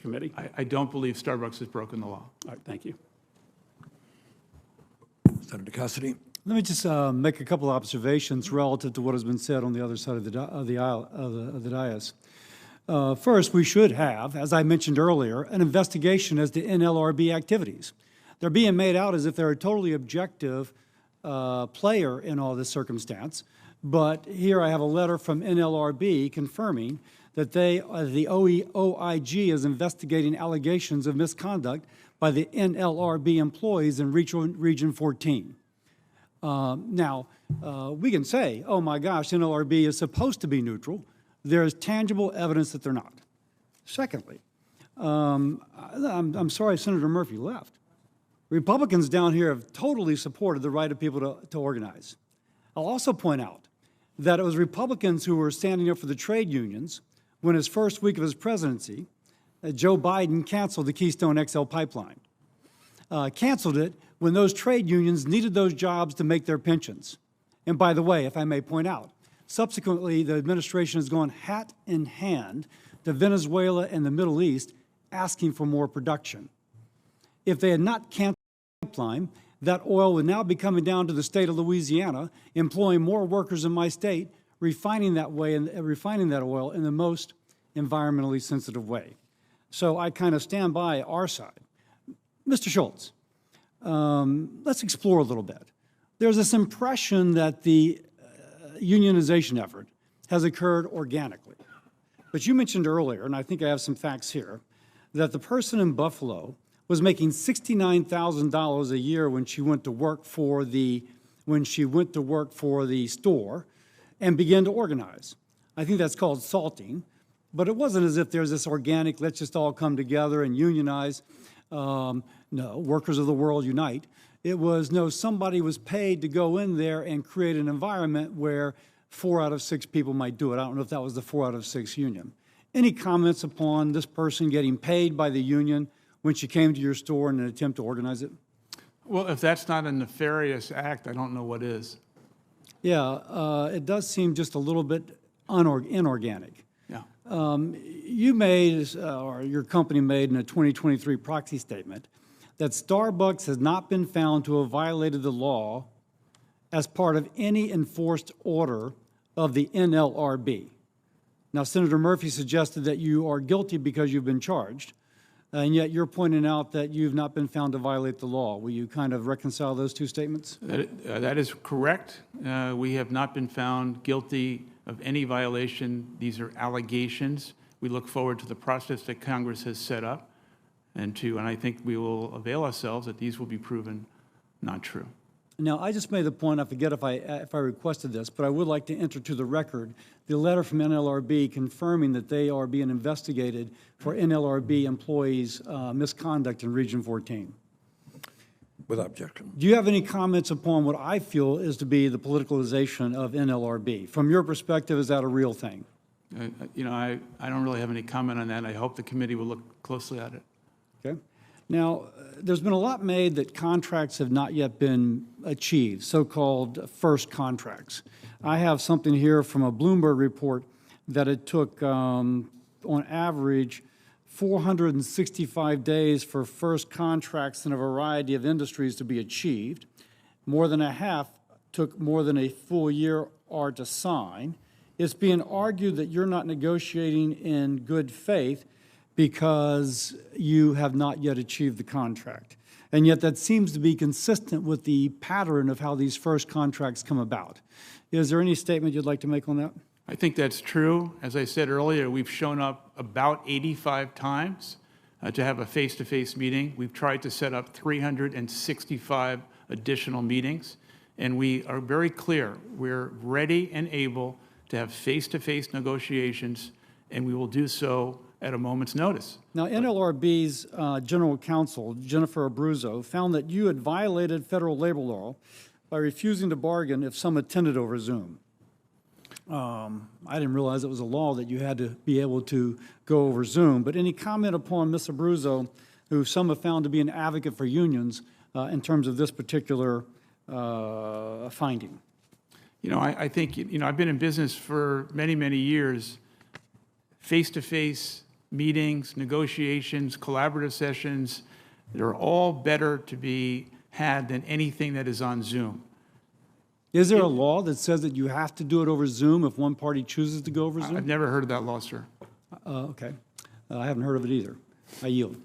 committee? I don't believe Starbucks has broken the law. All right, thank you. Senator Cassidy. Let me just make a couple of observations relative to what has been said on the other side of the aisle of the dais. First, we should have, as I mentioned earlier, an investigation as to NLRB activities. They're being made out as if they're a totally objective player in all this circumstance. But here I have a letter from NLRB confirming that the OIG is investigating allegations of misconduct by the NLRB employees in Region 14. Now, we can say, oh my gosh, NLRB is supposed to be neutral. There is tangible evidence that they're not. Secondly, I'm sorry Senator Murphy left. Republicans down here have totally supported the right of people to organize. I'll also point out that it was Republicans who were standing up for the trade unions when his first week of his presidency, Joe Biden canceled the Keystone XL pipeline. Canceled it when those trade unions needed those jobs to make their pensions. And by the way, if I may point out, subsequently the administration has gone hat in hand to Venezuela and the Middle East asking for more production. If they had not canceled the pipeline, that oil would now be coming down to the state of Louisiana, employing more workers in my state, refining that oil in the most environmentally sensitive way. So I kind of stand by our side. Mr. Schultz, let's explore a little bit. There's this impression that the unionization effort has occurred organically. But you mentioned earlier, and I think I have some facts here, that the person in Buffalo was making $69,000 a year when she went to work for the store and began to organize. I think that's called salting, but it wasn't as if there's this organic, let's just all come together and unionize. No, workers of the world unite. It was, no, somebody was paid to go in there and create an environment where 4 out of 6 people might do it. I don't know if that was the 4 out of 6 union. Any comments upon this person getting paid by the union when she came to your store in an attempt to organize it? Well, if that's not a nefarious act, I don't know what is. Yeah, it does seem just a little bit inorganic. Yeah. You made, or your company made in a 2023 proxy statement, that Starbucks has not been found to have violated the law as part of any enforced order of the NLRB. Now, Senator Murphy suggested that you are guilty because you've been charged, and yet you're pointing out that you've not been found to violate the law. Will you kind of reconcile those two statements? That is correct. We have not been found guilty of any violation. These are allegations. We look forward to the process that Congress has set up, and I think we will avail ourselves that these will be proven not true. Now, I just made the point, I forget if I requested this, but I would like to enter to the record the letter from NLRB confirming that they are being investigated for NLRB employees' misconduct in Region 14. Without objection. Do you have any comments upon what I feel is to be the politicalization of NLRB? From your perspective, is that a real thing? I don't really have any comment on that. I hope the committee will look closely at it. Okay. Now, there's been a lot made that contracts have not yet been achieved, so-called first contracts. I have something here from a Bloomberg report that it took, on average, 465 days for first contracts in a variety of industries to be achieved. More than a half took more than a full year or to sign. It's being argued that you're not negotiating in good faith because you have not yet achieved the contract. And yet that seems to be consistent with the pattern of how these first contracts come about. Is there any statement you'd like to make on that? I think that's true. As I said earlier, we've shown up about 85 times to have a face-to-face meeting. We've tried to set up 365 additional meetings, and we are very clear. We're ready and able to have face-to-face negotiations, and we will do so at a moment's notice. Now, NLRB's General Counsel, Jennifer Abruzzo, found that you had violated federal labor law by refusing to bargain if some attended over Zoom. I didn't realize it was a law that you had to be able to go over Zoom, but any comment upon Ms. Abruzzo, who some have found to be an advocate for unions in terms of this particular finding? I think, I've been in business for many, many years. Face-to-face meetings, negotiations, collaborative sessions, they're all better to be had than anything that is on Zoom. Is there a law that says that you have to do it over Zoom if one party chooses to go over I've Zoom? never heard of that law, sir. Okay. I haven't heard of it either. I yield.